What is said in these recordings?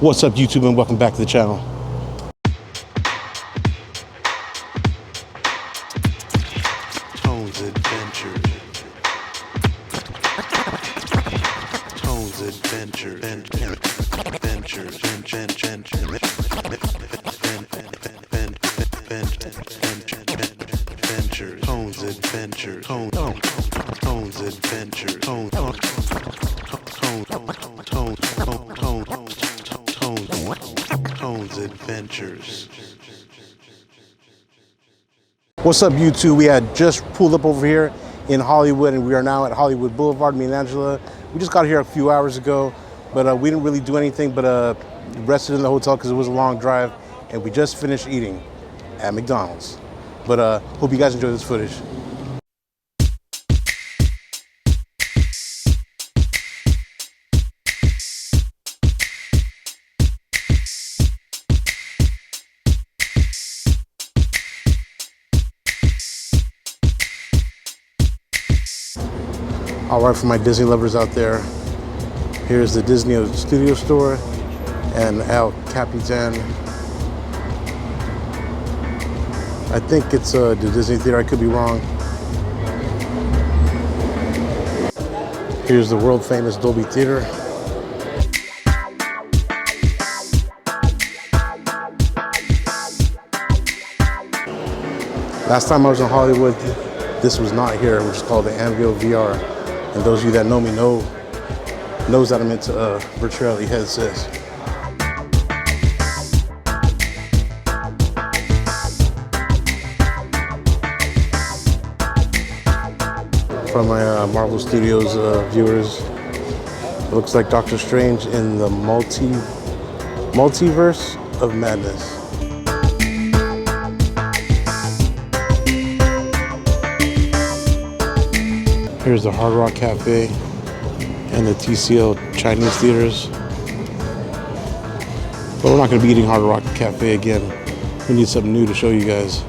What's up, YouTube, and welcome back to the channel. Tones Adventure. Tones Adventure. Tones Adventure. Tones Adventure. Tones Adventures. What's up, YouTube? We had just pulled up over here in Hollywood, and we are now at Hollywood Boulevard, me and Angela. We just got here a few hours ago, but we didn't really do anything but rested in the hotel because it was a long drive, and we just finished eating at McDonald's. But hope you guys enjoy this footage. All right, for my Disney lovers out there, here's the Disney Studio Store and El Capitan. I think it's the Disney Theater, I could be wrong. Here's the world famous Dolby Theater. Last time I was in Hollywood, this was not here, which is called the Anvil VR. And those of you that know me knows that I'm into virtual reality headsets. From my Marvel Studios viewers, it looks like Doctor Strange in the multiverse of madness. Here's the Hard Rock Cafe and the TCL Chinese theaters. But we're not going to be eating Hard Rock Cafe again. We need something new to show you guys.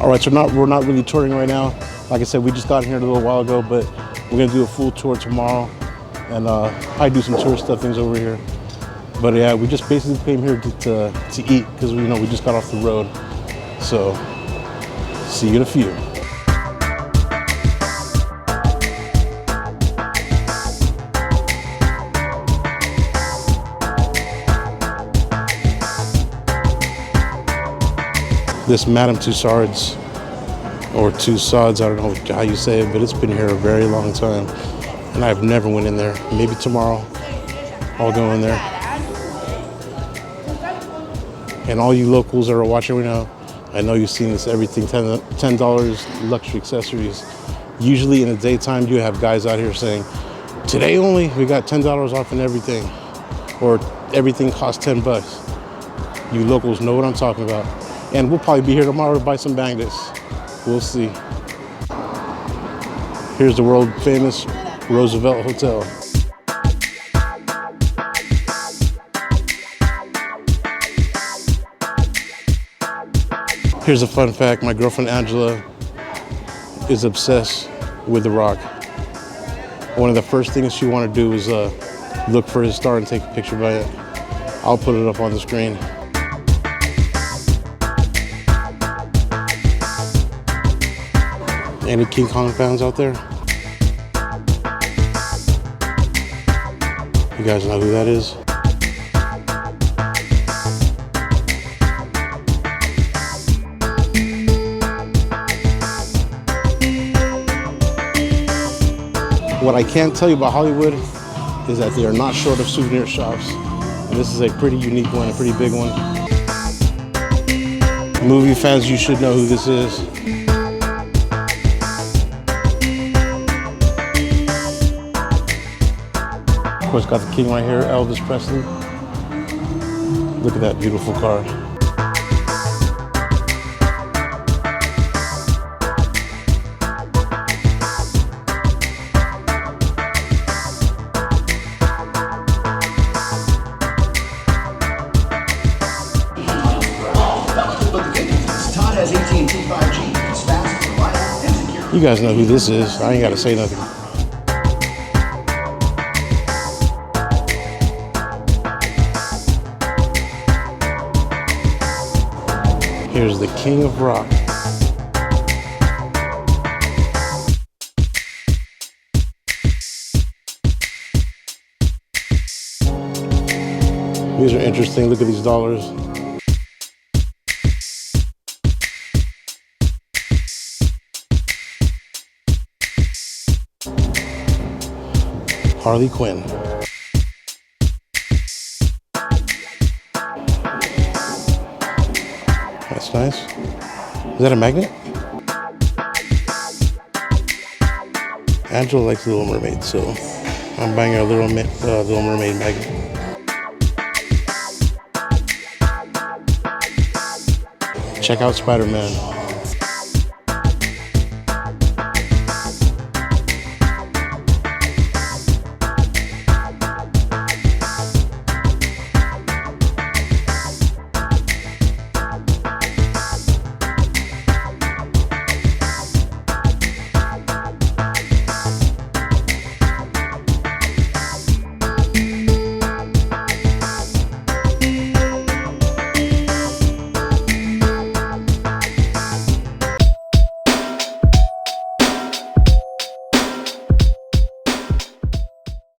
All right, so we're not really touring right now. Like I said, we just got here a little while ago, but we're going to do a full tour tomorrow and probably do some tourist stuff things over here. But yeah, we just basically came here to eat because we just got off the road. So see you in a few. This Madame Tussauds, or Tussauds, I don't know how you say it, but it's been here a very long time, and I've never went in there. Maybe tomorrow I'll go in there. And all you locals that are watching right now, I know you've seen this, everything $10 luxury accessories. Usually in the daytime, you have guys out here saying, today only, we got $10 off in everything, or everything costs 10 bucks. You locals know what I'm talking about. And we'll probably be here tomorrow to buy some bandits. We'll see. Here's the world famous Roosevelt Hotel. Here's a fun fact. My girlfriend Angela is obsessed with The Rock. One of the first things she wanted to do is look for his star and take a picture by it. I'll put it up on the screen. Any King Kong fans out there? You guys know who that is? What I can tell you about Hollywood is that they are not short of souvenir shops. And this is a pretty unique one, a pretty big one. Movie fans, you should know who this is. Of course, got the king right here, Elvis Presley. Look at that beautiful car. You guys know who this is. I ain't got to say nothing. Here's the king of rock. These are interesting. Look at these dollars. Harley Quinn. That's nice. Is that a magnet? Angela likes Little Mermaid, so I'm buying her a Little Mermaid magnet. Check out Spider-Man.